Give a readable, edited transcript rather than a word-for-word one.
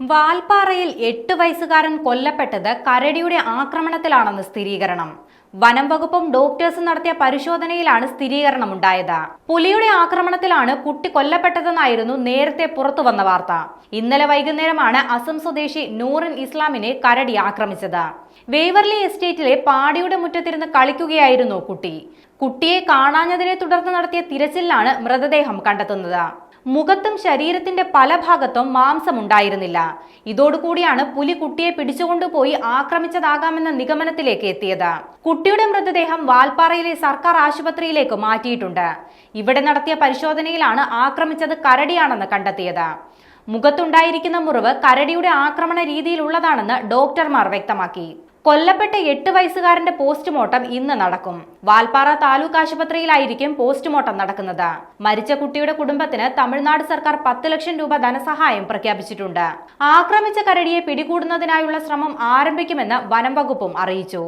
വാൽപ്പാറയിൽ 8 വയസ്സുകാരൻ കൊല്ലപ്പെട്ടത് കരടിയുടെ ആക്രമണത്തിലാണെന്ന് സ്ഥിരീകരണം. വനം വകുപ്പും ഡോക്ടേഴ്സും നടത്തിയ പരിശോധനയിലാണ് സ്ഥിരീകരണമുണ്ടായത്. പുലിയുടെ ആക്രമണത്തിലാണ് കുട്ടി കൊല്ലപ്പെട്ടതെന്നായിരുന്നു നേരത്തെ പുറത്തുവന്ന വാർത്ത. ഇന്നലെ വൈകുന്നേരമാണ് അസം സ്വദേശി നൂറിൻ ഇസ്ലാമിനെ കരടി ആക്രമിച്ചത്. വേവർലി എസ്റ്റേറ്റിലെ പാടിയുടെ മുറ്റത്തിരുന്ന് കളിക്കുകയായിരുന്നു കുട്ടി. കുട്ടിയെ കാണാഞ്ഞതിനെ തുടർന്ന് നടത്തിയ തിരച്ചിലാണ് മൃതദേഹം കണ്ടെത്തുന്നത്. മുഖത്തും ശരീരത്തിന്റെ പല ഭാഗത്തും മാംസമുണ്ടായിരുന്നില്ല. ഇതോടുകൂടിയാണ് പുലി കുട്ടിയെ പിടിച്ചുകൊണ്ടുപോയി ആക്രമിച്ചതാകാമെന്ന നിഗമനത്തിലേക്ക് എത്തിയത്. കുട്ടിയുടെ മൃതദേഹം വാൽപ്പാറയിലെ സർക്കാർ ആശുപത്രിയിലേക്ക് മാറ്റിയിട്ടുണ്ട്. ഇവിടെ നടത്തിയ പരിശോധനയിലാണ് ആക്രമിച്ചത് കരടിയാണെന്ന് കണ്ടെത്തിയത്. മുഖത്തുണ്ടായിരിക്കുന്ന മുറിവ് കരടിയുടെ ആക്രമണ രീതിയിലുള്ളതാണെന്ന് ഡോക്ടർമാർ വ്യക്തമാക്കി. കൊല്ലപ്പെട്ട 8 വയസ്സുകാരന്റെ പോസ്റ്റ്മോർട്ടം ഇന്ന് നടക്കും. വാൽപ്പാറ താലൂക്ക് ആശുപത്രിയിലായിരിക്കും പോസ്റ്റ്മോർട്ടം നടക്കുന്നത്. മരിച്ച കുട്ടിയുടെ കുടുംബത്തിന് തമിഴ്നാട് സർക്കാർ 10 ലക്ഷം രൂപ ധനസഹായം പ്രഖ്യാപിച്ചിട്ടുണ്ട്. ആക്രമിച്ച കരടിയെ പിടികൂടുന്നതിനായുള്ള ശ്രമം ആരംഭിക്കുമെന്ന് വനം വകുപ്പും അറിയിച്ചു.